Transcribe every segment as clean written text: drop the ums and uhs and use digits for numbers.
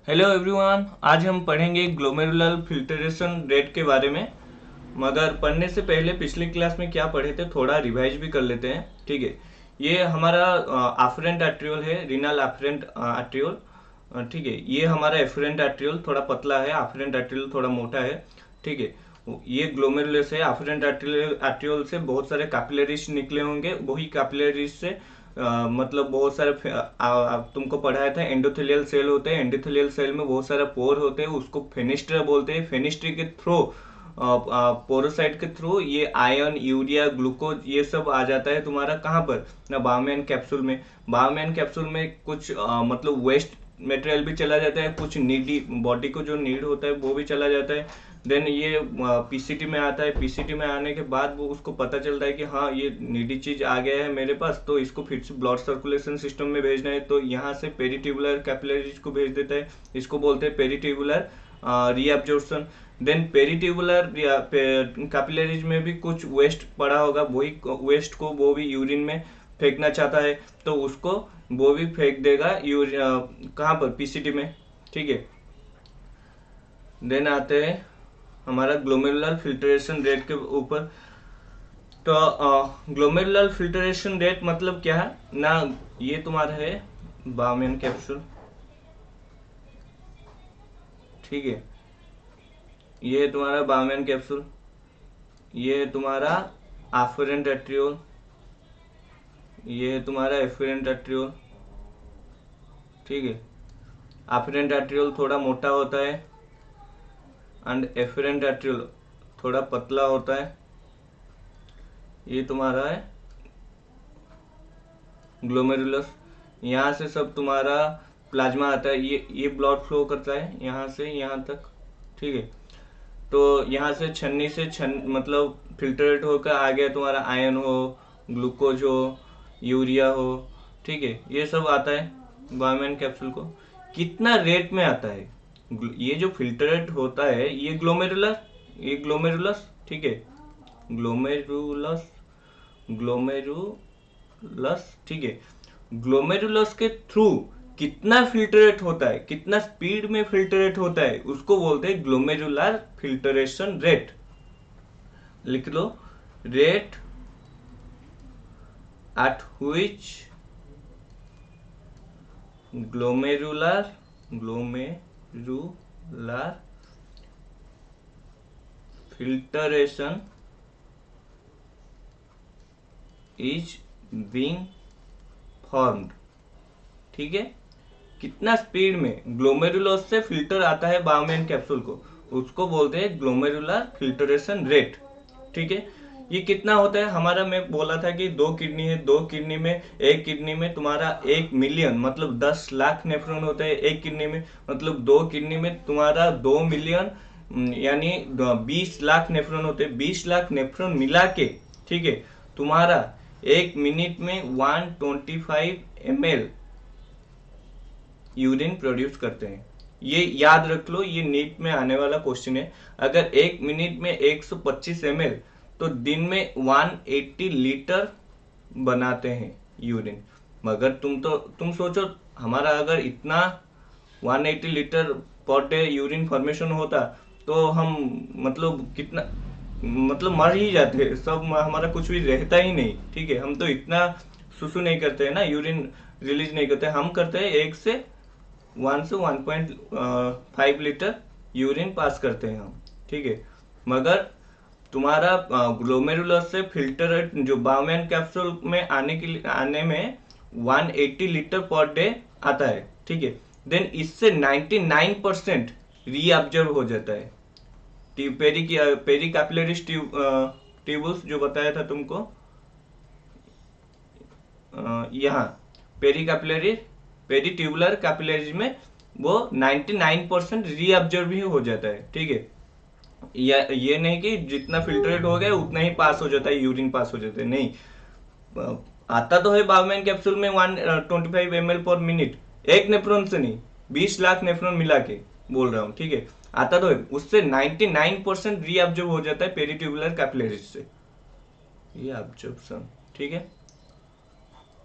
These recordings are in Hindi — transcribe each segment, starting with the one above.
हेलो एवरीवन, आज हम पढ़ेंगे ग्लोमेरुलर फिल्ट्रेशन रेट के बारे में। मगर पढ़ने से पहले पिछली क्लास में क्या पढ़े थे थोड़ा रिवाइज भी कर लेते हैं। ठीक है, ये हमारा आफरेंट आर्ट्रियोल है, रीनल आफरेंट आर्ट्रियोल। ठीक है, ये हमारा एफरेंट आर्ट्रियोल थोड़ा पतला है, आफरेंट आर्ट्रियोल थोड़ा मोटा है। ठीक है, ये ग्लोमेरुलस है। आफरेंट आर्ट्रियोल आर्ट्रियोल से बहुत सारे कैपिलरीज निकले होंगे, वही कैपिलरीज से मतलब बहुत सारे तुमको पढ़ाया था एंडोथेलियल सेल होते हैं। एंडोथेलियल सेल में बहुत सारे पोर होते हैं, उसको फेनिस्टर बोलते हैं। फेनिस्ट्री के थ्रू, पोरोसाइट के थ्रू ये आयन, यूरिया, ग्लूकोज ये सब आ जाता है तुम्हारा कहाँ पर ना, बायोमैन कैप्सूल में। बायोमैन कैप्सूल में कुछ मतलब वेस्ट मटेरियल भी चला जाता है, कुछ नीडी बॉडी को जो नीड होता है वो भी चला जाता है। देन ये पीसीटी में आता है। पीसीटी में आने के बाद वो उसको पता चलता है कि हाँ ये नीडी चीज आ गया है मेरे पास, तो इसको फिर से ब्लड सर्कुलेशन सिस्टम में भेजना है। तो यहाँ से पेरिट्यूबुलर कैपिलरीज को भेज देता है, इसको बोलते हैं peritubular reabsorption. Then peritubular capillaries में भी कुछ वेस्ट पड़ा होगा, वही वेस्ट को वो भी यूरिन में फेंकना चाहता है, तो उसको वो भी फेंक देगा कहाँ पर, पीसीटी में। ठीक है, देन आते हैं हमारा ग्लोमेरुलर फिल्ट्रेशन रेट के ऊपर। तो ग्लोमेरुलर फिल्ट्रेशन रेट मतलब क्या है ना, ये तुम्हारा है बाउमेन कैप्सूल। ठीक है, ये है तुम्हारा बाउमेन कैप्सूल। ये है तुम्हारा आफरेंट एट्रियोल। ये है तुम्हारा एफरेंट एट्रियोल। ठीक है, आफरेंट एट्रियोल थोड़ा मोटा होता है एंड एफरेंट एट्रियोल थोड़ा पतला होता है। ये तुम्हारा है ग्लोमेरुलस। यहाँ से सब तुम्हारा प्लाज्मा आता है, ये ब्लड फ्लो करता है यहाँ से यहाँ तक। ठीक है, तो यहाँ से छन्नी से मतलब फिल्टरेट होकर आ गया तुम्हारा, आयन हो, ग्लूकोज हो, यूरिया हो। ठीक है, ये सब आता है बायोमैन कैप्सूल को। कितना रेट में आता है ये जो फिल्टरेट होता है, ये ग्लोमेरुलस। ठीक है, ग्लोमेरुलस, ग्लोमेरुलस। ठीक है, ग्लोमेरुलस के थ्रू कितना फिल्टरेट होता है, कितना स्पीड में फिल्टरेट होता है, उसको बोलते हैं ग्लोमेरुलर फिल्टरेशन रेट। लिख लो, rate at which glomerular filtration is being formed. ठीक है, कितना स्पीड में ग्लोमेरुलस से फिल्टर आता है बायोमैन कैप्सूल को, उसको बोलते हैं ग्लोमेरुलर फिल्टरेशन रेट। ठीक है, ये कितना होता है हमारा, मैं बोला था कि दो किडनी है, दो किडनी में, एक किडनी में तुम्हारा 1 मिलियन मतलब 10 लाख नेफ्रॉन होता है एक किडनी में। मतलब दो किडनी में तुम्हारा 2 मिलियन यानी 20 लाख नेफ्रॉन होते हैं। 20 लाख नेफ्रॉन मिला के, ठीक है, तुम्हारा 1 मिनट में 125 ml यूरिन प्रोड्यूस करते हैं। ये याद रख लो, ये नीट में आने वाला क्वेश्चन है। अगर 1 मिनट में 125 ml, तो दिन में 180 लीटर बनाते हैं यूरिन। मगर तुम सोचो, हमारा अगर इतना 180 litre per day urine formation होता, तो हम मतलब कितना, मतलब मर ही जाते सब, हमारा कुछ भी रहता ही नहीं। ठीक है, हम तो इतना सुसु नहीं करते हैं ना, यूरिन रिलीज नहीं करते, हम करते हैं 1 से 1.5 लीटर यूरिन पास करते हैं हम। ठीक है, मगर तुम्हारा ग्लोमेरुलस से फिल्टर जो बायोमैन कैप्सूल में आने में 180 लीटर पर डे आता है। ठीक है, देन इससे 99% रीअब्जर्व हो जाता है। पेरी कैपिलरीज ट्यूबुल्स जो बताया था तुमको, यहाँ peri capillary, peritubular capillaries में वो 99% रीअब्जर्व भी हो जाता है। ठीक है, ये नहीं कि जितना फिल्ट्रेट हो गया उतना ही पास हो जाता है, यूरिन पास हो जाता है, नहीं। आता तो है बायोमैन कैप्सूल में 125 ml पर मिनट, एक नेफ्रॉन से नहीं, 20 लाख नेफ्रॉन मिला के बोल रहा हूँ। ठीक है, आता तो है, उससे 99% रीअब्जॉर्ब हो जाता है पेरिट्यूबुलर कैपिलरीज से, ये ऑब्जर्प्शन। ठीक है,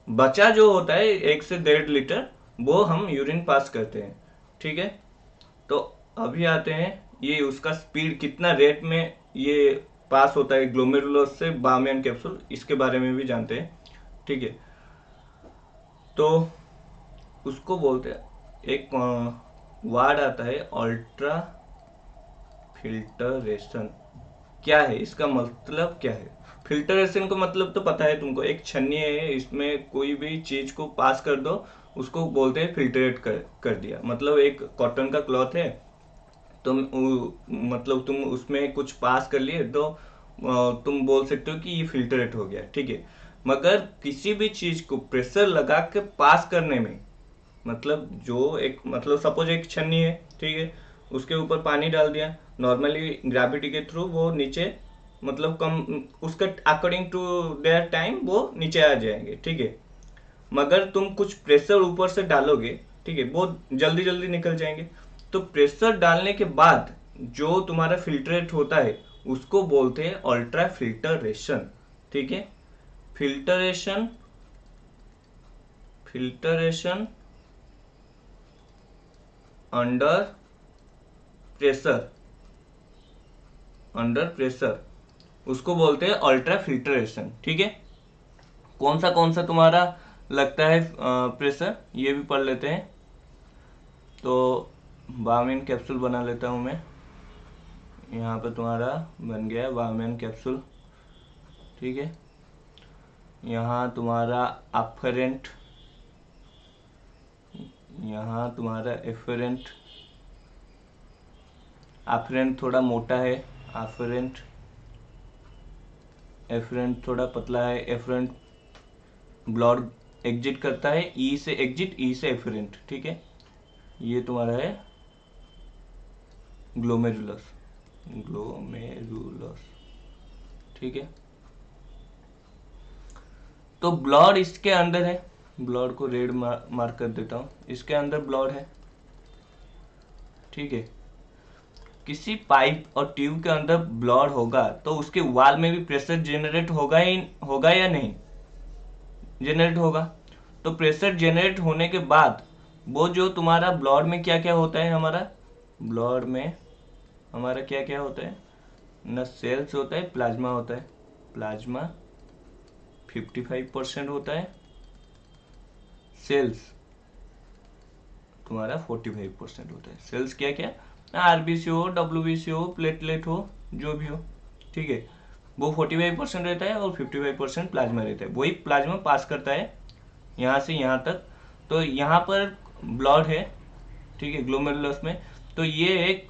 बचा जो होता है 1 से 1.5 लीटर, वो हम यूरिन पास करते हैं। ठीक है, तो अभी आते हैं, ये उसका स्पीड कितना रेट में ये पास होता है ग्लोमेरुलस से बामियन कैप्सूल, इसके बारे में भी जानते हैं। ठीक है, तो उसको बोलते हैं, एक वर्ड आता है अल्ट्रा फिल्टरेशन। क्या है इसका मतलब, क्या है फिल्टरेशन का मतलब? तो पता है तुमको, एक छन्नी है, इसमें कोई भी चीज को पास कर दो, उसको बोलते हैं फिल्टरेट कर दिया। मतलब एक कॉटन का क्लॉथ है, मतलब तुम उसमें कुछ पास कर लिए तो तुम बोल सकते हो कि ये फिल्टरेट हो गया। ठीक है, मगर किसी भी चीज को प्रेशर लगा के पास करने में, मतलब जो एक, मतलब सपोज एक छन्नी है, ठीक है, उसके ऊपर पानी डाल दिया, नॉर्मली ग्रेविटी के थ्रू वो नीचे, मतलब कम उसका अकॉर्डिंग टू देयर टाइम वो नीचे आ जाएंगे। ठीक है, मगर तुम कुछ प्रेशर ऊपर से डालोगे, ठीक है, वो जल्दी जल्दी निकल जाएंगे। तो प्रेशर डालने के बाद जो तुम्हारा फिल्ट्रेट होता है उसको बोलते हैं अल्ट्रा फिल्टरेशन। ठीक है, filtration, filtration under pressure, under pressure, उसको बोलते हैं अल्ट्रा फिल्टरेशन। ठीक है, कौन सा तुम्हारा लगता है प्रेशर, ये भी पढ़ लेते हैं। तो बामिन कैप्सूल बना लेता हूँ मैं। यहाँ पे तुम्हारा बन गया बामिन कैप्सूल। ठीक है, यहाँ तुम्हारा अफरेंट, यहाँ तुम्हारा एफरेंट, अफरेंट थोड़ा मोटा है, अफरेंट, एफरेंट थोड़ा पतला है। एफरेंट ब्लड एग्जिट करता है, ई से एग्जिट, ई से एफरेंट। ठीक है, ये तुम्हारा है ग्लोमेरुलस, ग्लोमेरुलस। ठीक है, तो ब्लड इसके अंदर है, ब्लड को रेड मार्क कर देता हूँ, इसके अंदर ब्लड है। ठीक है, किसी पाइप और ट्यूब के अंदर ब्लड होगा तो उसके वॉल में भी प्रेशर जनरेट होगा ही, होगा या नहीं? जनरेट होगा। तो प्रेशर जनरेट होने के बाद वो जो तुम्हारा ब्लड में क्या क्या होता है, हमारा ब्लड में हमारा क्या क्या होता है ना, सेल्स होता है, प्लाज्मा होता है, प्लाज्मा 55% होता है, सेल्स तुम्हारा 45% होता है। सेल्स क्या क्या, आरबीसी हो, डब्ल्यूबीसी हो, प्लेटलेट हो, जो भी हो। ठीक है, वो 45% रहता है और 55% प्लाज्मा रहता है। वही प्लाज्मा पास करता है यहाँ से यहाँ तक। तो यहाँ पर ब्लड है, ठीक है, ग्लोमेरुलस में। तो ये एक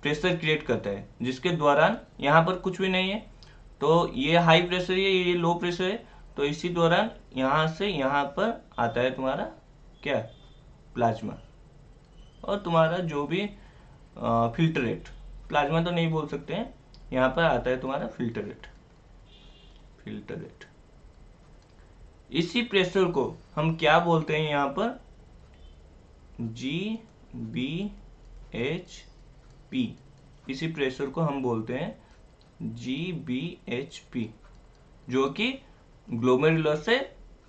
प्रेशर क्रिएट करता है जिसके दौरान यहाँ पर कुछ भी नहीं है, तो ये हाई प्रेशर है, ये लो प्रेशर है। तो इसी दौरान यहाँ से यहाँ पर आता है तुम्हारा क्या, प्लाज्मा। और तुम्हारा जो भी फिल्टरेट, प्लाज्मा तो नहीं बोल सकते हैं, यहाँ पर आता है तुम्हारा फिल्टरेट, फिल्टरेट। इसी प्रेशर को हम क्या बोलते हैं यहाँ पर, GBHP। इसी प्रेशर को हम बोलते हैं GBHP, जो कि ग्लोमेरुलस से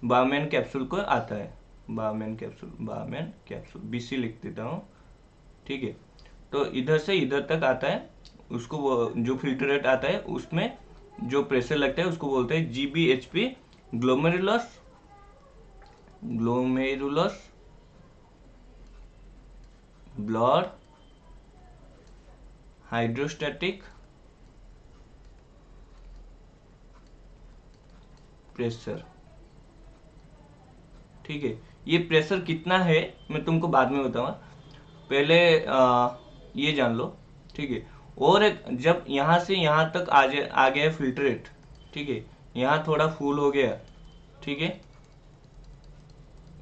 बाउमेन कैप्सूल को आता है। Bowmen capsule, bowmen capsule, BC लिख देता हूँ। ठीक है, तो इधर से इधर तक आता है, उसको जो फिल्टरेट आता है उसमें जो प्रेशर लगता है उसको बोलते हैं GBHP, glomerulus, glomerulus blood hydrostatic pressure. ठीक है, ये प्रेशर कितना है मैं तुमको बाद में बताऊंगा, पहले ये जान लो। ठीक है, और एक, जब यहाँ से यहाँ तक आ गया फिल्टरेट, ठीक है, यहाँ थोड़ा फूल हो गया, ठीक है,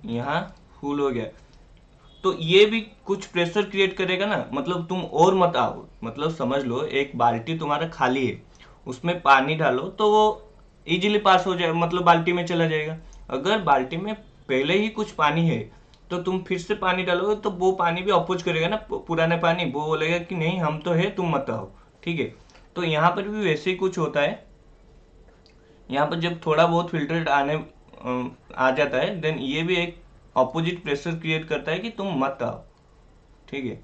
यहाँ फूल हो गया, तो ये भी कुछ प्रेशर क्रिएट करेगा ना। मतलब तुम और मत आओ, मतलब समझ लो एक बाल्टी तुम्हारा खाली है, उसमें पानी डालो तो वो इजीली पास हो जाए, मतलब बाल्टी में चला जाएगा। अगर बाल्टी में पहले ही कुछ पानी है तो तुम फिर से पानी डालोगे तो वो पानी भी अपोज करेगा ना, पुराना पानी, वो बोलेगा कि नहीं हम तो है, तुम मत आओ। ठीक है, तो यहाँ पर भी वैसे ही कुछ होता है। यहाँ पर जब थोड़ा बहुत फिल्टरेट आ जाता है, देन ये भी एक अपोजिट प्रेशर क्रिएट करता है कि तुम मत आओ। ठीक है,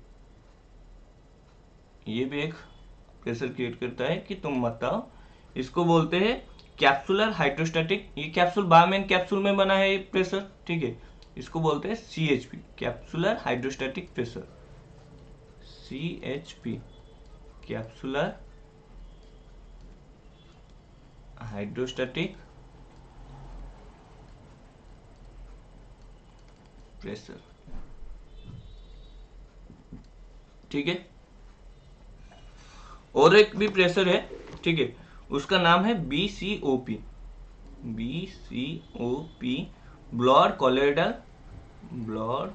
ये भी एक प्रेशर क्रिएट करता है कि तुम बताओ। इसको बोलते हैं कैप्सुलर हाइड्रोस्टैटिक। ये कैप्सूल बारमैन कैप्सूल में बना है ये प्रेशर, ठीक है। इसको बोलते हैं CHP, capsular hydrostatic pressure. CHP, capsular hydrostatic pressure, ठीक है। और एक भी प्रेशर है, ठीक है, उसका नाम है BCOP। BCOP, blood colloidal, blood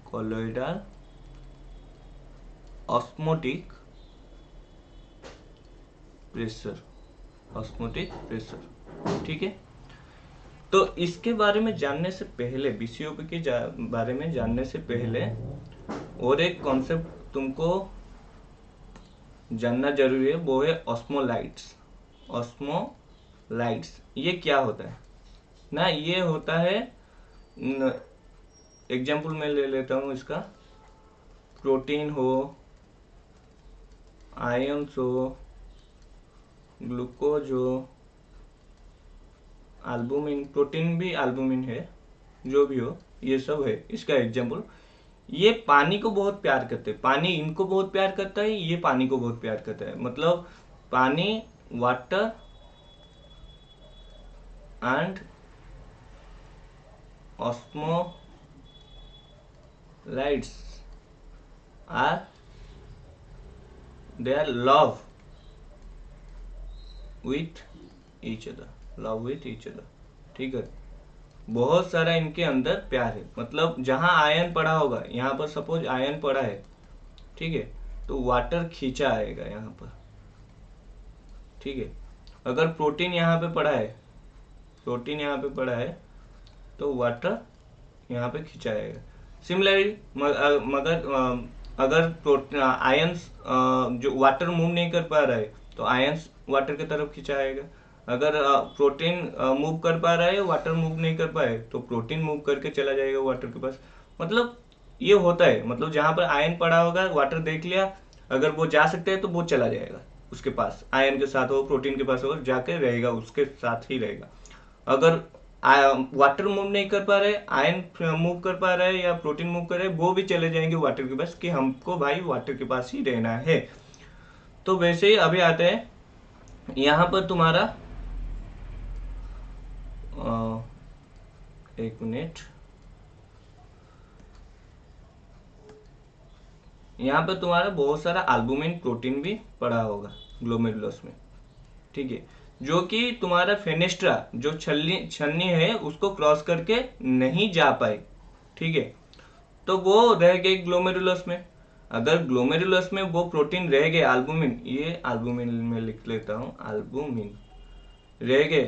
colloidal osmotic pressure, osmotic pressure, ठीक है। तो इसके बारे में जानने से पहले, BCOP के बारे में जानने से पहले और एक कॉन्सेप्ट तुमको जानना जरूरी है, वो है ऑस्मोलाइट्स। ऑस्मोलाइट्स ये क्या होता है ना, ये होता है, एग्जाम्पल मैं ले लेता हूँ इसका। प्रोटीन हो, आयन्स हो, ग्लूकोज हो, एल्बुमिन, प्रोटीन भी एल्बुमिन है, जो भी हो, ये सब है इसका एग्जाम्पल। ये पानी को बहुत प्यार करते हैं, पानी इनको बहुत प्यार करता है, ये पानी को बहुत प्यार करता है। मतलब पानी, water and osmolytes are they are love with each other, love with each other, ठीक है। बहुत सारा इनके अंदर प्यार है। मतलब जहां आयन पड़ा होगा, यहाँ पर सपोज आयन पड़ा है, ठीक है, तो वाटर खींचा आएगा यहाँ पर, ठीक है। अगर प्रोटीन यहाँ पे पड़ा है, प्रोटीन यहाँ पे पड़ा है, तो वाटर यहाँ पे खींचा आएगा। सिमिलरली मगर अगर आयंस जो वाटर मूव नहीं कर पा रहा है, तो आयंस वाटर की तरफ खींचा आएगा। अगर प्रोटीन मूव कर पा रहा है, वाटर मूव नहीं कर पाए, तो प्रोटीन मूव करके चला जाएगा वाटर के पास। मतलब ये होता है, मतलब जहां पर आयन पड़ा होगा, वाटर देख लिया, अगर वो जा सकते हैं तो वो चला जाएगा उसके पास, आयन के साथ हो, प्रोटीन के पास हो, जाके रहेगा, उसके साथ ही रहेगा। अगर वाटर मूव नहीं कर पा रहे, आयन मूव कर पा रहा है या प्रोटीन मूव कर रहे, वो भी चले जाएंगे वाटर के पास, कि हमको भाई वाटर के पास ही रहना है। तो वैसे ही अभी आते हैं यहाँ पर तुम्हारा एक मिनट, यहाँ पर तुम्हारा बहुत सारा एल्बुमिन प्रोटीन भी पड़ा होगा ग्लोमेरुलस में, ठीक है, जो कि तुम्हारा फेनेस्ट्रा जो छन्नी है उसको क्रॉस करके नहीं जा पाए, ठीक है, तो वो रह गए ग्लोमेरुलस में। अगर ग्लोमेरुलस में वो प्रोटीन रह गए, एल्बुमिन, ये एल्बुमिन में लिख लेता हूं, एल्बुमिन रह गए,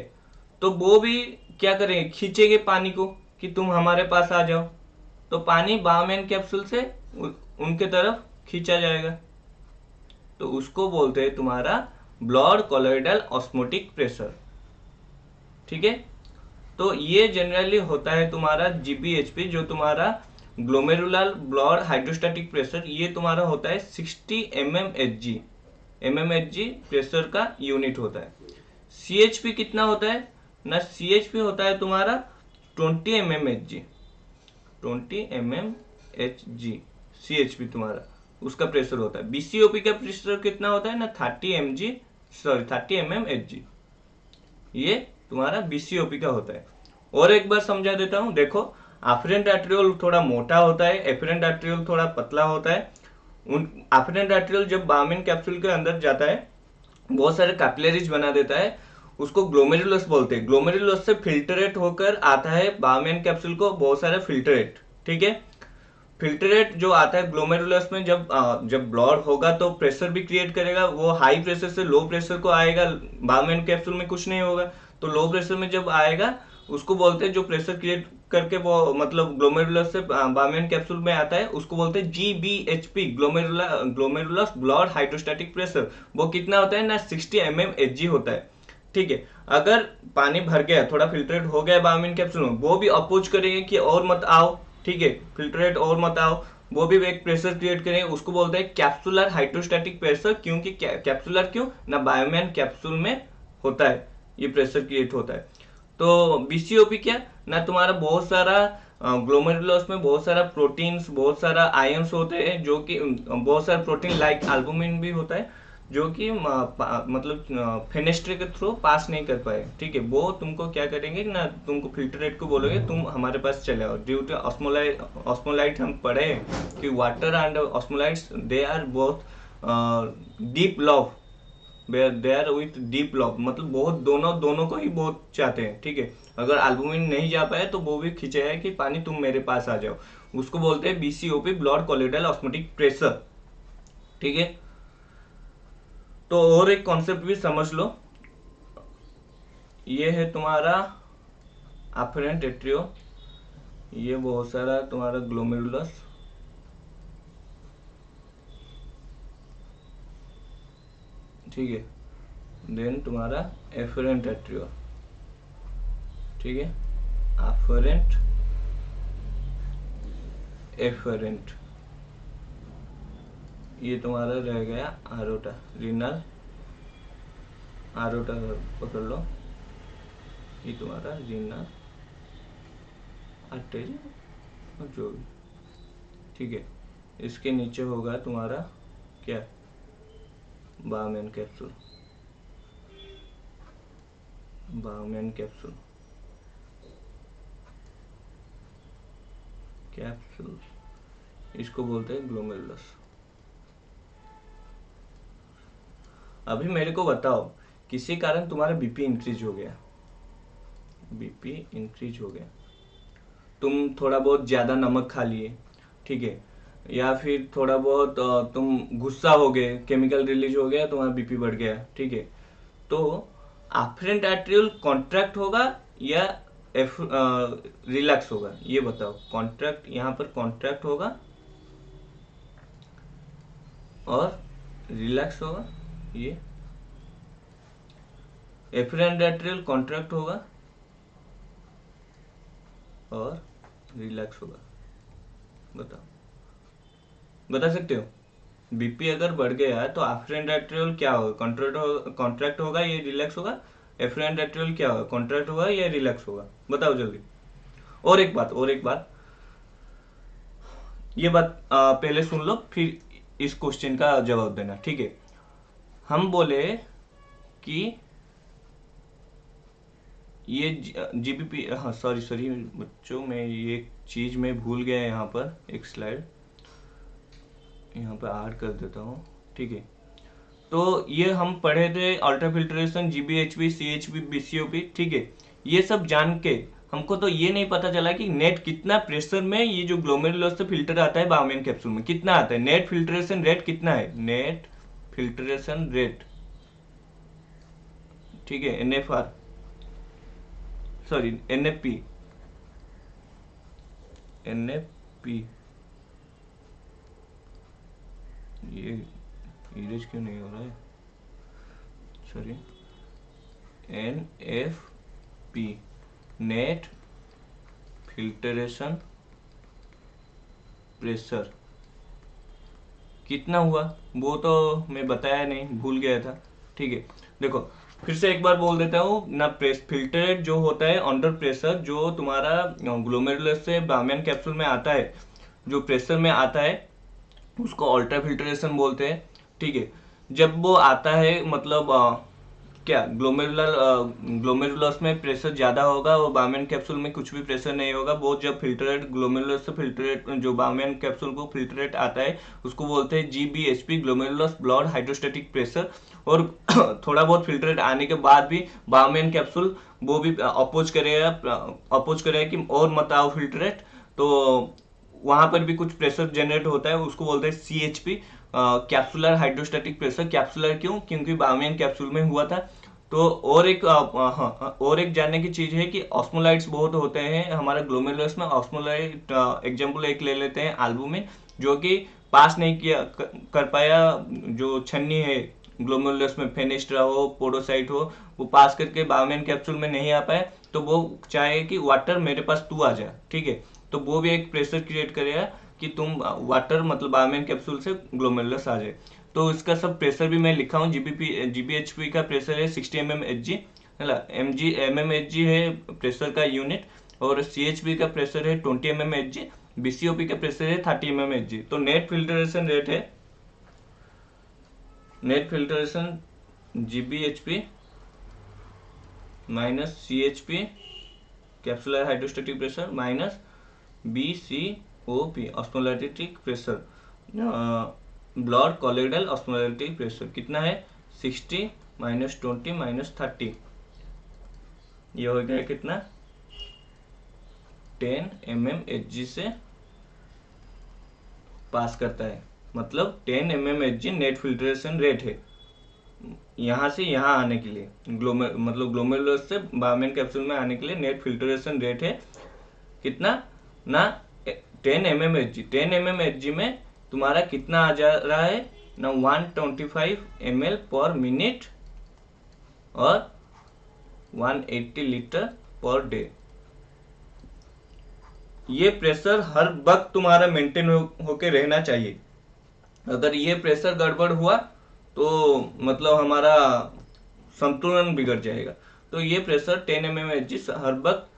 तो वो भी क्या करेंगे, खींचेंगे पानी को कि तुम हमारे पास आ जाओ, तो पानी बारमैन कैप्सूल से उनके तरफ खींचा जाएगा। तो उसको बोलते हैं तुम्हारा ब्लड कोलोइडल ऑस्मोटिक प्रेशर, ठीक है। तो ये जनरली होता है तुम्हारा GBHP, जो तुम्हारा ग्लोमेरुलर ब्लड हाइड्रोस्टैटिक प्रेशर, ये तुम्हारा होता है 60 mmHg। mmHg प्रेशर का यूनिट होता है। CHP कितना होता है ना, CHP होता है तुम्हारा 20 mmHg, 20 mmHg CHP तुम्हारा उसका प्रेशर होता है। BCOP का प्रेशर कितना होता है ना, 30 mmHg, ये तुम्हारा BCOP का होता है। और एक बार समझा देता हूं, देखो, एफरेंट आर्टेरियोल थोड़ा मोटा होता है, एफरेंट आर्टेरियोल थोड़ा पतला होता है। एफरेंट आर्टेरियोल जब बारमैन कैप्सूल के अंदर जाता है, बहुत सारे कैपिलरीज बना देता है, उसको ग्लोमेरुलस बोलते हैं। ग्लोमेरुलस से फिल्टरेट होकर आता है बारमैन कैप्सूल को बहुत सारे फिल्टरेट, ठीक है। फिल्टरेट जो आता है ग्लोमेरुलस में, जब ब्लड होगा तो प्रेशर भी क्रिएट करेगा, वो हाई प्रेशर से लो प्रेशर को आएगा, बारमैन कैप्सूल में कुछ नहीं होगा, तो लो प्रेशर में जब आएगा उसको बोलते हैं, जो प्रेशर क्रिएट करके वो मतलब ग्लोमेरुलस से बारमैन कैप्सूल में आता है, उसको बोलते हैं GBHP, glomerulus blood hydrostatic pressure. वो कितना होता है ना, 60 mmHg होता है, ठीक है। अगर पानी भर गया, थोड़ा फिल्ट्रेट हो गया बारमैन कैप्सूल में, वो भी अपोज करेंगे कि और मत आओ, ठीक है, फिल्ट्रेट और मत आओ, वो भी एक प्रेशर क्रिएट करेंगे, उसको बोलते हैं कैप्सुलर हाइड्रोस्टैटिक प्रेशर। क्योंकि कैप्सुलर क्यों ना, बायोमैन कैप्सूल में होता है ये प्रेशर क्रिएट होता है। तो बीसीओपी क्या ना, तुम्हारा बहुत सारा ग्लोमेरुलस में बहुत सारा प्रोटीन्स, बहुत सारा आयंस होते हैं, जो कि बहुत सारा प्रोटीन लाइक एल्बुमिन भी होता है, जो कि मतलब फेनेस्ट्रे के थ्रू पास नहीं कर पाए। ठीक है, वो तुमको क्या करेंगे ना, तुमको फिल्टरेट को बोलोगे तुम हमारे पास चले आओ। ड्यू टू ऑस्मोलाइट हम पढ़े कि water and osmolytes they are both deep love, they are with deep love, मतलब बहुत दोनों दोनों को ही बहुत चाहते हैं। ठीक है, अगर एल्बुमिन नहीं जा पाए तो वो भी खींचे है कि पानी तुम मेरे पास आ जाओ, उसको बोलते हैं बीसीओपी, ब्लड कोलिडल ऑस्मोटिक प्रेशर। ठीक है, तो और एक कॉन्सेप्ट भी समझ लो, ये है तुम्हारा अफरेंट एट्रियो, ये बहुत सारा तुम्हारा ग्लोमेरुलस, ठीक है, देन तुम्हारा एफरेंट एट्रियो। ठीक है, अफरेंट एफरेंट, ये तुम्हारा रह गया आरोटा, रीनल आरोटा पकड़ लो, ये तुम्हारा रीनल आर्टरी जो भी। ठीक है, इसके नीचे होगा तुम्हारा क्या, bowmen capsule, bowmen capsule, capsule इसको बोलते हैं ग्लोमेरुलस। अभी मेरे को बताओ, किसी कारण तुम्हारा बीपी इंक्रीज हो गया, बीपी इंक्रीज हो गया, तुम थोड़ा बहुत ज्यादा नमक खा लिए, ठीक है, या फिर थोड़ा बहुत तुम गुस्सा हो गए, केमिकल रिलीज हो गया, तुम्हारा बीपी बढ़ गया। ठीक है, तो अफरेंट आर्टेरियल कॉन्ट्रैक्ट होगा या रिलैक्स होगा, ये बताओ। कॉन्ट्रैक्ट, यहाँ पर कॉन्ट्रैक्ट होगा और रिलैक्स होगा, ये एफरेंट आर्टेरियल कॉन्ट्रैक्ट होगा और रिलैक्स होगा, बताओ, बता सकते हो? बीपी अगर बढ़ गया है तो एफरेंट आर्टेरियल क्या होगा, कॉन्ट्रैक्ट होगा या रिलैक्स होगा? एफरेंट आर्टेरियल क्या होगा, कॉन्ट्रैक्ट होगा या रिलैक्स होगा, बताओ जल्दी। और एक बात, और एक बात, ये बात पहले सुन लो, फिर इस क्वेश्चन का जवाब देना। ठीक है, हम बोले कि ये जीबीपी, हाँ सॉरी सॉरी बच्चों, मैं ये एक चीज मैं भूल गया यहाँ पर, एक स्लाइड यहाँ पर ऐड कर देता हूँ। ठीक है, तो ये हम पढ़े थे अल्ट्रा फिल्ट्रेशन, जीबीएचपी, सीएचपी, बीसीओपी। ठीक है, ये सब जान के हमको तो ये नहीं पता चला कि नेट कितना प्रेशर में ये जो ग्लोमेरुलस से फिल्टर आता है बाउमेन कैप्सूल में कितना आता है, नेट फिल्ट्रेशन रेट कितना है, नेट फिल्ट्रेशन रेट। ठीक है, एनएफआर, सॉरी एनएफपी, एनएफपी, ये इरेज क्यों नहीं हो रहा है, sorry, NFP, net filtration pressure कितना हुआ, वो तो मैं बताया नहीं, भूल गया था। ठीक है, देखो फिर से एक बार बोल देता हूँ ना, प्रेस फिल्टरेट जो होता है अंडर प्रेशर, जो तुम्हारा ग्लोमेरुलस से बाउमेन कैप्सूल में आता है, जो प्रेशर में आता है उसको अल्ट्रा फिल्ट्रेशन बोलते हैं। ठीक है, जब वो आता है मतलब क्या ग्लोमेरुलस में प्रेशर ज्यादा होगा और बाउमेन कैप्सूल में कुछ भी प्रेशर नहीं होगा। वो जब फिल्टरेट ग्लोमेरुलस से फिल्टरेट जो बाउमेन कैप्सूल को फिल्टरेट आता है उसको बोलते हैं जीबीएचपी, ग्लोमेरुलस ब्लड हाइड्रोस्टेटिक प्रेशर। और थोड़ा बहुत फिल्टरेट आने के बाद भी बाउमेन कैप्सूल वो भी अपोज करेगा कि और मत आओ फिल्टरेट, तो वहां पर भी कुछ प्रेशर जनरेट होता है, उसको बोलते हैं CHP, capsular hydrostatic pressure. Capsular क्यों, क्योंकि बाउमेन कैप्सूल में हुआ था। तो और एक हाँ, और एक जानने की चीज है कि ऑस्मोलाइट्स बहुत होते हैं हमारा ग्लोमेरुलस में। ऑस्मोलाइट एग्जांपल एक ले लेते हैं एल्बुमिन, जो कि पास नहीं किया कर पाया, जो छन्नी है ग्लोमेरुलस में, फेनेस्ट्रा हो, पोडोसाइट हो, वो पास करके बाउमेन कैप्सूल में नहीं आ पाए, तो वो चाहे कि वाटर मेरे पास तू आ जा। ठीक है, तो वो भी एक प्रेशर क्रिएट करेगा, कि तुम वाटर मतलब बायोमेन कैप्सूल से ग्लोमेरुलस आ जाए। तो इसका सब प्रेशर भी मैं लिखा हूँ। जीबीएचपी का प्रेशर है 60 mmHg, है mmHg है प्रेशर का यूनिट, और सीएचपी का प्रेशर है 20 mmHg, बीसीओपी का प्रेशर है 30 mmHg। तो नेट फिल्ट्रेशन रेट है, net filtration GBHP minus CHP capsular hydrostatic pressure minus BCOP osmotic pressure, blood colloidal osmotic pressure कितना है 60 माइनस 20 माइनस 30, ये हो गया कितना 10 mmHg से पास करता है, मतलब 10 mmHg नेट फिल्ट्रेशन रेट है यहाँ से यहाँ आने के लिए, ग्लोमेरुलस से बायोमेन कैप्सूल में आने के लिए नेट फिल्ट्रेशन रेट है कितना ना 10 mmHg। 10 mmHg में तुम्हारा कितना आ जा रहा है ना 125 ml पर मिनट और 180 लीटर पर डे। ये प्रेशर हर वक्त तुम्हारा मेंटेन होके रहना चाहिए। अगर ये प्रेशर गड़बड़ हुआ तो मतलब हमारा संतुलन बिगड़ जाएगा। तो ये प्रेशर 10 mmHg हर वक्त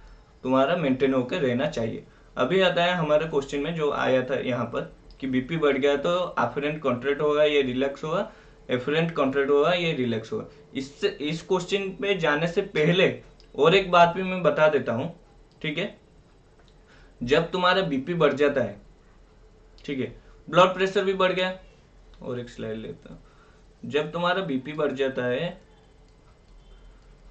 तुम्हारा मेंटेन होकर रहना चाहिए। अभी आता है हमारे क्वेश्चन में जो आया था यहाँ पर कि बीपी बढ़ गया तो अफरेंट कॉन्ट्रैक्ट होगा या रिलैक्स होगा, एफरेंट कॉन्ट्रैक्ट होगा या रिलैक्स होगा। इस क्वेश्चन पे जाने से पहले और एक बात भी मैं बता देता हूँ, ठीक है। जब तुम्हारा बीपी बढ़ जाता है, ठीक है, ब्लड प्रेशर भी बढ़ गया, और एक स्लाइड लेता हूँ। जब तुम्हारा बीपी बढ़ जाता है,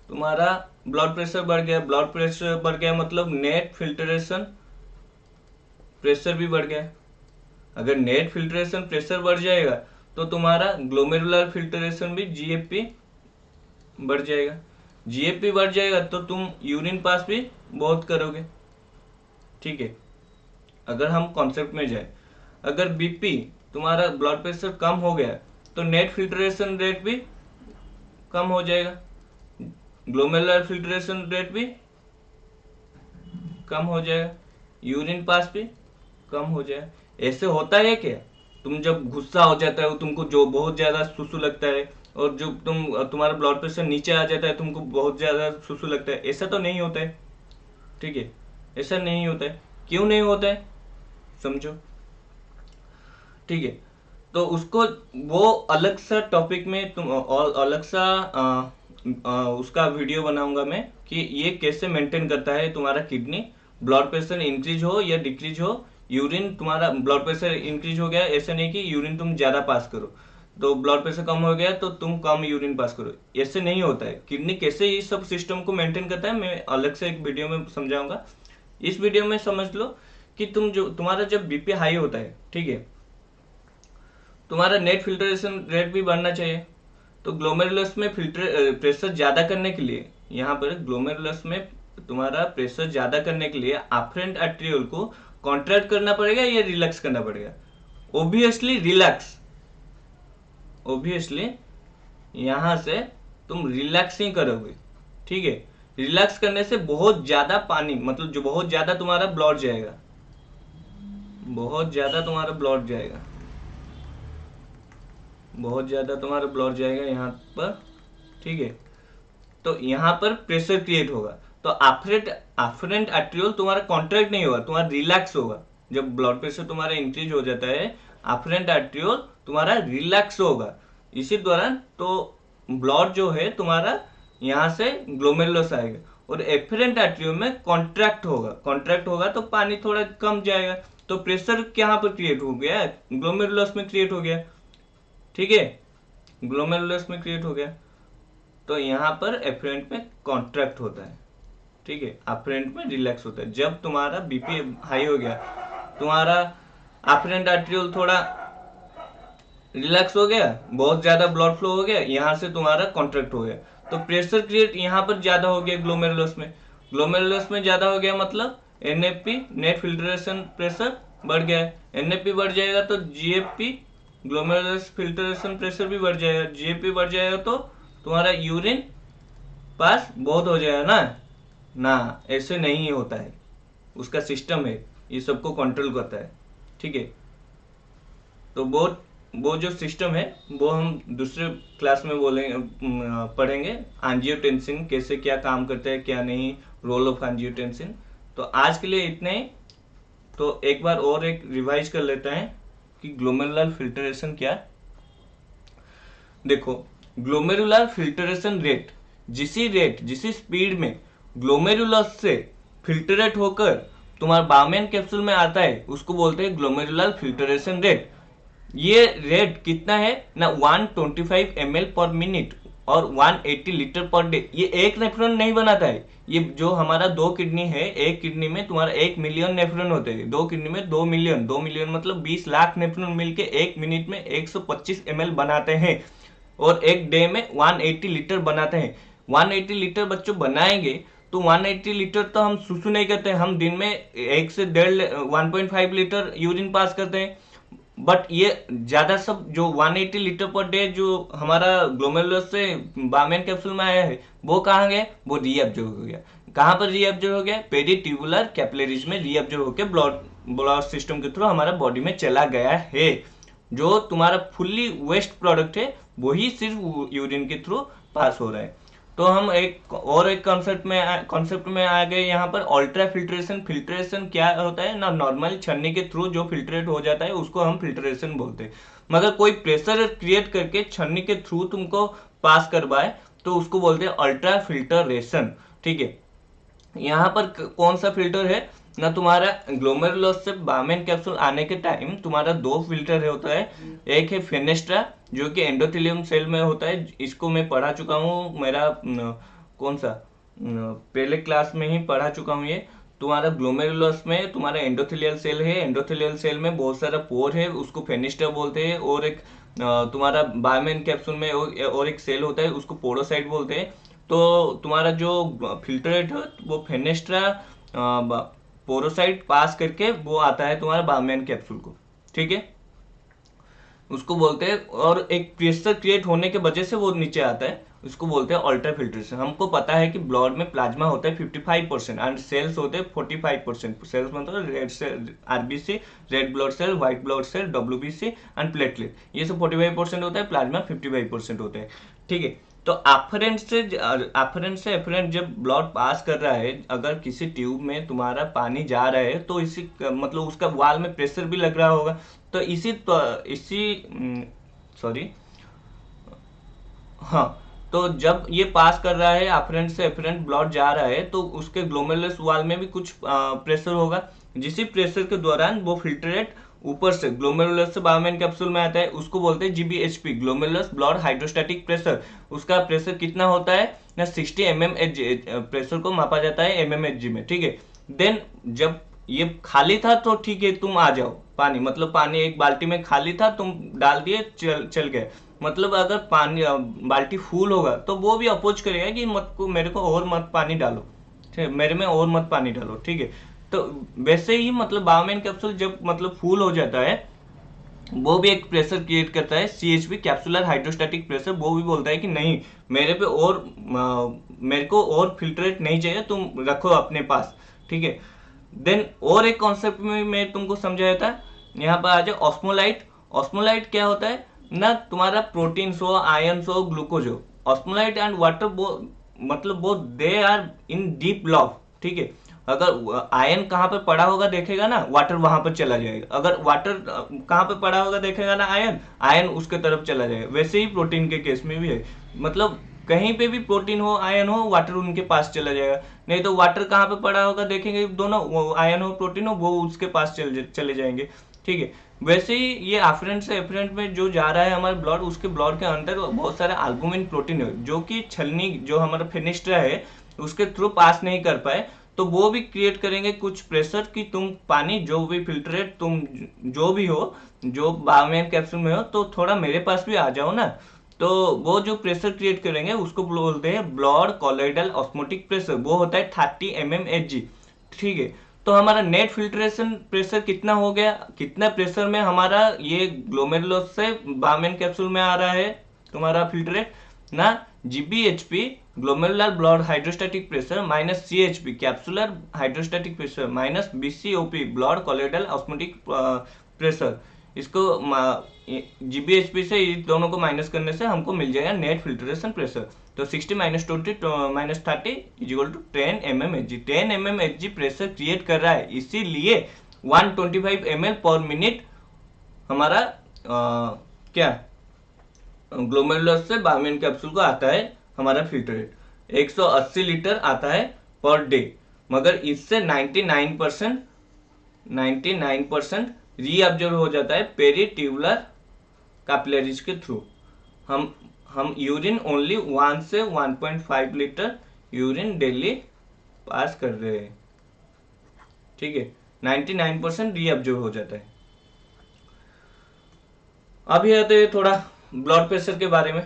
तुम्हारा ब्लड प्रेशर बढ़ गया, ब्लड प्रेशर बढ़ गया मतलब नेट फिल्ट्रेशन प्रेशर भी बढ़ गया। अगर नेट फिल्ट्रेशन प्रेशर बढ़ जाएगा तो तुम्हारा ग्लोमेरुलर फिल्ट्रेशन भी जीएफपी बढ़ जाएगा। जीएफपी बढ़ जाएगा तो तुम यूरिन पास भी बहुत करोगे, ठीक है। अगर हम कॉन्सेप्ट में जाए, अगर बीपी तुम्हारा ब्लड प्रेशर कम हो गया तो नेट फिल्ट्रेशन रेट भी कम हो जाएगा, ग्लोमेरुलर फिल्ट्रेशन रेट भी कम हो जाएगा, यूरिन पास भी कम हो जाएगा। ऐसे होता है क्या? तुम जब गुस्सा हो जाता है तुमको जो बहुत ज्यादा सुसु लगता है, और जो तुम्हारा ब्लड प्रेशर नीचे आ जाता है तुमको बहुत ज्यादा सुसु लगता है, ऐसा तो नहीं होता है, ठीक है। ऐसा नहीं होता है। क्यों नहीं होता है समझो, ठीक है। तो उसको वो अलग सा टॉपिक में तुम और अलग सा उसका वीडियो बनाऊंगा मैं कि ये कैसे मेंटेन करता है तुम्हारा किडनी, ब्लड प्रेशर इंक्रीज हो या डिक्रीज हो। यूरिन तुम्हारा ब्लड प्रेशर इंक्रीज हो गया, ऐसा नहीं कि यूरिन तुम ज्यादा पास करो, तो ब्लड प्रेशर कम हो गया तो तुम कम यूरिन पास करो, ऐसे नहीं होता है। किडनी कैसे इस सब सिस्टम को मेंटेन करता है मैं अलग से एक वीडियो में समझाऊंगा। इस वीडियो में समझ लो कि तुम्हारा जब बीपी हाई होता है, ठीक है, तुम्हारा नेट फिल्ट्रेशन रेट भी बढ़ना चाहिए। तो ग्लोमेरुलस में प्रेशर ज्यादा करने के लिए, यहाँ पर ग्लोमेरुलस में तुम्हारा प्रेशर ज्यादा करने के लिए अफरेंट आर्टेरियोल को कॉन्ट्रैक्ट करना पड़ेगा या रिलैक्स करना पड़ेगा? ओब्वियसली रिलैक्स, ओब्वियसली यहां से तुम रिलैक्स ही करोगे, ठीक है। रिलैक्स करने से बहुत ज्यादा पानी मतलब जो बहुत ज्यादा तुम्हारा ब्लड जाएगा, बहुत ज्यादा तुम्हारा ब्लड जाएगा, बहुत ज्यादा तुम्हारा ब्लड जाएगा यहाँ पर, ठीक है। तो यहाँ पर प्रेशर क्रिएट होगा, तो अफरेंट आर्टेरियोल तुम्हारा कॉन्ट्रैक्ट नहीं होगा, तुम्हारा रिलैक्स होगा। जब ब्लड प्रेशर तुम्हारा इंक्रीज हो जाता है, अफरेंट आर्टेरियोल तुम्हारा रिलैक्स होगा। इसी दौरान तो ब्लड जो है तुम्हारा यहाँ से ग्लोमेरुलस आएगा, और एफरेंट आर्टेरियोल में कॉन्ट्रैक्ट होगा तो पानी थोड़ा कम जाएगा। तो प्रेशर कहाँ पर क्रिएट हो गया? ग्लोमेरुलस में क्रिएट हो गया, ठीक है, ग्लोमेरुलस में क्रिएट हो गया। तो यहाँ पर एफरेंट में कॉन्ट्रैक्ट होता है, ठीक है, अफरेंट में रिलैक्स होता है। जब तुम्हारा बीपी हाई हो गया, तुम्हारा अफरेंट आर्टेरियोल थोड़ा रिलैक्स हो गया, बहुत ज्यादा ब्लड फ्लो हो गया, यहाँ से तुम्हारा कॉन्ट्रैक्ट हो गया, तो प्रेशर क्रिएट यहाँ पर ज्यादा हो गया ग्लोमेरुलस में ज्यादा हो गया, मतलब एनएफपी नेट फिल्ट्रेशन प्रेशर बढ़ गया है। एनएफपी बढ़ जाएगा तो जीएफपी ग्लोमेरुलस फिल्ट्रेशन प्रेशर भी बढ़ जाएगा। जीएफपी बढ़ जाएगा तो तुम्हारा यूरिन पास बहुत हो जाएगा ना, ऐसे नहीं होता है। उसका सिस्टम है, ये सबको कंट्रोल करता है, ठीक है। तो वो जो सिस्टम है वो हम दूसरे क्लास में बोलेंगे, पढ़ेंगे एंजियोटेंसिन कैसे क्या काम करता है क्या नहीं, रोल ऑफ एंजियोटेंसिन। तो आज के लिए इतने ही। तो एक बार और एक रिवाइज कर लेते हैं कि ग्लोमेरुलर फिल्ट्रेशन क्या है। देखो, ग्लोमेरुलर फिल्ट्रेशन रेट, जिसी स्पीड में ग्लोमेरुलस से फिल्टरेट होकर तुम्हारा बाउमेन कैप्सूल में आता है उसको बोलते हैं ग्लोमेरुलर फिल्ट्रेशन रेट। ये रेट कितना है ना, 125 ml पर मिनट और 180 लीटर पर डे। ये एक नेफ्रॉन नहीं बनाता है। ये जो हमारा दो किडनी है, एक किडनी में तुम्हारा 1 मिलियन नेफ्रॉन होते हैं, दो किडनी में 2 मिलियन, 2 मिलियन मतलब 20 लाख नेफ्रॉन मिलके एक मिनट में 125 ml बनाते हैं और एक डे में 180 लीटर बनाते हैं। 180 लीटर बच्चों बनाएंगे तो 180 लीटर तो हम सुसु नहीं करते हैं, हम दिन में 1.5 लीटर यूरिन पास करते हैं। बट ये ज्यादा सब जो 180 लीटर पर डे जो हमारा ग्लोमेरुलस से बामेन कैप्सूल में आया है वो कहाँ गया, वो रीअब्जॉर्ब हो गया। कहाँ पर रीअब्जॉर्ब हो गया, पेरिट्यूबुलर कैपिलरीज में रीअब्जॉर्ब होकर ब्लड सिस्टम के थ्रू हमारा बॉडी में चला गया है। जो तुम्हारा फुल्ली वेस्ट प्रोडक्ट है वही सिर्फ यूरिन के थ्रू पास हो रहा है। तो हम एक कॉन्सेप्ट में आ गए यहाँ पर, अल्ट्रा फिल्ट्रेशन। फिल्ट्रेशन क्या होता है ना, नॉर्मल छन्नी के थ्रू जो फिल्ट्रेट हो जाता है उसको हम फिल्ट्रेशन बोलते हैं। मगर कोई प्रेशर क्रिएट करके छन्नी के थ्रू तुमको पास करवाए तो उसको बोलते हैं अल्ट्रा फिल्टरेशन। ठीक है। यहाँ पर कौन सा फिल्टर है ना, तुम्हारा ग्लोमेरुलस से बामेन कैप्सूल आने के टाइम तुम्हारा दो फिल्टर होता है। एक है फेनेस्ट्रा जो कि एंडोथेलियम सेल में होता है, इसको मैं पढ़ा चुका हूँ, मेरा कौन सा पहले क्लास में ही पढ़ा चुका हूँ। ये तुम्हारा ग्लोमेरुलस में तुम्हारा एंडोथेलियल सेल है, एंडोथेलियल सेल में बहुत सारा पोर है, उसको फेनेस्ट्रा बोलते हैं। और एक तुम्हारा बामेन कैप्सूल में और एक सेल होता है उसको पोरोसाइट बोलते हैं। तो तुम्हारा जो फिल्टरेट है वो फेनेस्ट्रा पोरोसाइट पास करके वो आता है तुम्हारा बामेन कैप्सूल को। ठीक है, उसको बोलते हैं। और एक प्रेशर क्रिएट होने के वजह से वो नीचे आता है, उसको बोलते हैं अल्ट्रा फिल्ट्रेशन। हमको पता है कि ब्लड में प्लाज्मा होता है 55% एंड सेल्स होते हैं 45%। सेल्स मतलब red cell, RBC, red blood cell, white blood cell, WBC and platelet, ये सब 45% होता है, प्लाज्मा 55% होता है। ठीक है। तो एफरेंट से एफरेंट जब ब्लड पास कर रहा है, अगर किसी ट्यूब में तुम्हारा पानी जा रहा है तो इसी मतलब उसका वाल में प्रेशर भी लग रहा होगा। तो इसी सॉरी हाँ, तो जब ये पास कर रहा है एफरेंट से एफरेंट ब्लड जा रहा है तो उसके ग्लोमेरुलस वाल में भी कुछ प्रेशर होगा। जिसी प्रेशर के दौरान वो फिल्ट्रेट ऊपर से ग्लोमेरुलस से बाउमेन कैप्सूल में आता है, उसको बोलते हैं जीबीएचपी, ग्लोमेरुलस ब्लड हाइड्रोस्टैटिक प्रेशर। उसका प्रेशर कितना होता है ना, 60 mmHg प्रेशर को मापा जाता है mmHg में। ठीक है। देन जब ये खाली था तो ठीक है, तुम आ जाओ पानी, मतलब पानी एक बाल्टी में खाली था, तुम डाल दिए, चल गए। मतलब अगर पानी बाल्टी फुल होगा तो वो भी अपोज करेगा कि मेरे को और मत पानी डालो, ठीक है, मेरे में और मत पानी डालो। ठीक है। तो वैसे ही मतलब बाउमेन कैप्सूल जब मतलब फुल हो जाता है वो भी एक प्रेशर क्रिएट करता है, सीएचपी, कैप्सुलर हाइड्रोस्टैटिक प्रेशर। वो भी बोलता है कि नहीं, मेरे को और फिल्ट्रेट नहीं चाहिए, तुम रखो अपने पास। ठीक है। देन और एक कॉन्सेप्ट में मैं तुमको समझाया था, यहाँ पर आ जाए ऑस्मोलाइट। ऑस्मोलाइट क्या होता है ना, तुम्हारा प्रोटीन्स हो, आयन्स हो, ग्लूकोज हो, ऑस्मोलाइट एंड वाटर मतलब वो they are in deep love. ठीक है। अगर आयन कहाँ पे पड़ा होगा देखेगा ना, वाटर वहां पर चला जाएगा। अगर वाटर कहाँ पे पड़ा होगा देखेगा ना, आयन उसके तरफ चला जाएगा। वैसे ही प्रोटीन के केस में भी है, मतलब कहीं पे भी प्रोटीन हो, आयन हो, वाटर उनके पास चला जाएगा। नहीं तो वाटर कहाँ पे पड़ा होगा देखेंगे, दोनों आयन हो, प्रोटीन हो, वो उसके पास चले जाएंगे। ठीक है। वैसे ही ये एफरेंट से एफरेंट में जो जा रहा है हमारे ब्लड, उसके ब्लड के अंदर बहुत सारे एल्बुमिन प्रोटीन है जो कि छलनी जो हमारा फेनेस्ट्रा है उसके थ्रू पास नहीं कर पाए, तो वो भी क्रिएट करेंगे कुछ प्रेशर कि तुम पानी जो भी फिल्ट्रेट तुम जो भी हो, जो बाउमेन कैप्सूल में हो, तो थोड़ा मेरे पास भी आ जाओ ना। तो वो जो प्रेशर क्रिएट करेंगे उसको बोलते हैं ब्लड कॉलोइडल ऑस्मोटिक प्रेशर। वो होता है 30 mmHg। ठीक है। तो हमारा नेट फिल्ट्रेशन प्रेशर कितना हो गया, कितना प्रेशर में हमारा ये ग्लोमेरुलस से बाउमेन कैप्सूल में आ रहा है तुम्हारा फिल्ट्रेट ना, GBHP, glomerular blood hydrostatic pressure, minus CHP, capsular hydrostatic pressure, minus BCOP, blood colloidal osmotic pressure, इसको GBHP से इस दोनों को माइनस करने से हमको मिल जाएगा नेट फिल्ट्रेशन प्रेशर। तो 60 minus 20 minus 30 is equal to 10 mmHg। 10 mmHg pressure create कर रहा है, इसीलिए 125 ml पर मिनट हमारा क्या ग्लोमेरुलस से बारमेन कैप्सूल को आता है हमारा फिल्टर रेट। 180 लीटर आता है पर डे, मगर इससे 99% रीअब्जॉर्ब हो जाता है पेरीट्यूबुलर कैपिलरीज के थ्रू। हम यूरिन ओनली 1 से 1.5 लीटर यूरिन डेली पास कर रहे हैं, ठीक है। 99% रीअब्जॉर्ब हो जाता है। अभी आते हैं थोड़ा ब्लड प्रेशर के बारे में।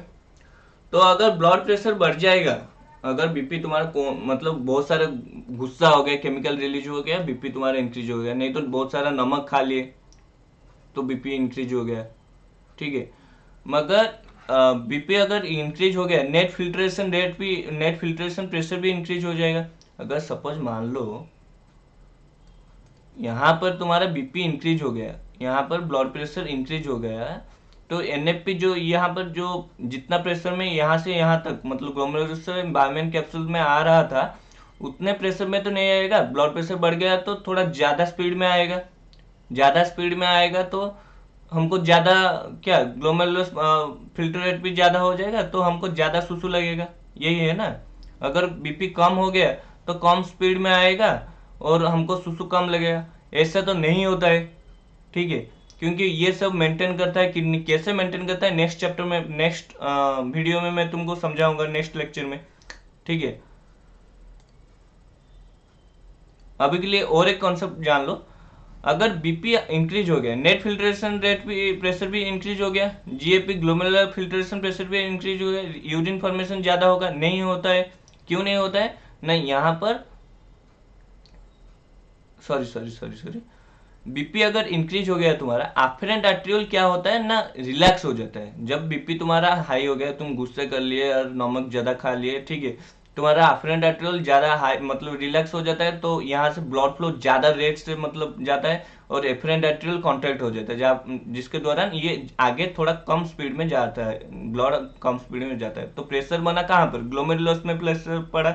तो अगर ब्लड प्रेशर बढ़ जाएगा, अगर बीपी तुम्हारा मतलब बहुत सारा गुस्सा हो गया, केमिकल रिलीज हो गया, बीपी तुम्हारा इंक्रीज हो गया, नहीं तो बहुत सारा नमक खा लिए तो बीपी इंक्रीज हो गया, ठीक है। मगर बीपी अगर इंक्रीज हो गया, नेट फिल्ट्रेशन प्रेशर भी इंक्रीज हो जाएगा। अगर सपोज मान लो यहाँ पर तुम्हारा बीपी इंक्रीज हो गया, यहाँ पर ब्लड प्रेशर इंक्रीज हो गया, तो NFP जो यहाँ पर जो जितना प्रेशर में यहाँ से यहाँ तक मतलब ग्लोमेरुलस से बारमेन कैप्सूल में आ रहा था, उतने प्रेशर में तो नहीं आएगा। ब्लड प्रेशर बढ़ गया तो थोड़ा ज़्यादा स्पीड में आएगा, ज़्यादा स्पीड में आएगा तो हमको ज़्यादा क्या ग्लोमेरुलस फिल्टर रेट भी ज़्यादा हो जाएगा, तो हमको ज़्यादा सुसु लगेगा, यही है ना। अगर बीपी कम हो गया तो कम स्पीड में आएगा और हमको सुसु कम लगेगा। ऐसा तो नहीं होता है, ठीक है, क्योंकि ये सब मेंटेन करता है किडनी। कैसे मेंटेन करता है नेक्स्ट चैप्टर में, नेक्स्ट वीडियो में मैं तुमको समझाऊंगा, नेक्स्ट लेक्चर में, ठीक है। अभी के लिए और एक कॉन्सेप्ट जान लो। अगर बीपी इंक्रीज हो गया, नेट फिल्ट्रेशन रेट भी प्रेशर भी इंक्रीज हो गया, GFP ग्लोमेरुलर फिल्ट्रेशन प्रेशर भी इंक्रीज हो गया, यूरिन फॉर्मेशन ज्यादा होगा, नहीं होता है। क्यों नहीं होता है? नहीं, यहाँ पर सॉरी बीपी अगर इंक्रीज हो गया तुम्हारा, अफरेंट आर्टेरियोल क्या होता है ना, रिलैक्स हो जाता है। जब बीपी तुम्हारा हाई हो गया, तुम गुस्से कर लिए और नमक ज्यादा खा लिए, ठीक है, तुम्हारा अफरेंट आर्टेरियोल ज्यादा हाई मतलब रिलैक्स हो जाता है, तो यहाँ से ब्लड फ्लो ज्यादा रेट से मतलब जाता है और एफरेंट आर्टेरियोल कॉन्ट्रैक्ट हो जाता है, जिसके दौरान ये आगे थोड़ा कम स्पीड में जाता है, ब्लड कम स्पीड में जाता है। तो प्रेशर बना कहाँ पर? ग्लोमेरुलस में प्रेशर पड़ा,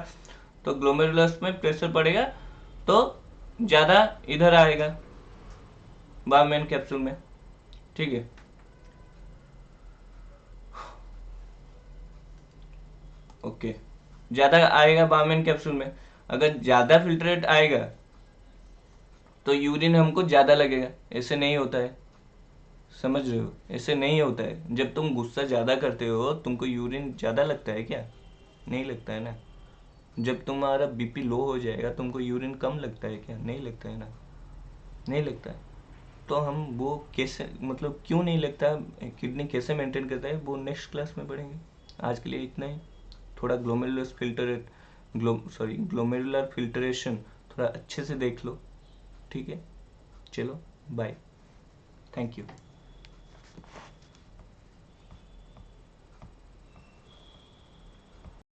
तो ग्लोमेरुलस में प्रेशर पड़ेगा तो ज्यादा इधर आएगा बारमेन कैप्सूल में, ठीक है। ओके, ज्यादा आएगा बारमेन कैप्सूल में। अगर ज्यादा फिल्ट्रेट आएगा तो यूरिन हमको ज्यादा लगेगा। ऐसे नहीं होता है, समझ रहे हो? ऐसे नहीं होता है। जब तुम गुस्सा ज्यादा करते हो तुमको यूरिन ज्यादा लगता है क्या? नहीं लगता है ना। जब तुम्हारा बीपी लो हो जाएगा तुमको यूरिन कम लगता है क्या? नहीं लगता है ना, नहीं लगता है। तो हम वो कैसे मतलब क्यों नहीं लगता, किडनी कैसे मेंटेन करता है, वो नेक्स्ट क्लास में पढ़ेंगे। आज के लिए इतना ही। थोड़ा ग्लोमेरुलर फिल्ट्रेशन थोड़ा अच्छे से देख लो, ठीक है। चलो बाय, थैंक यू।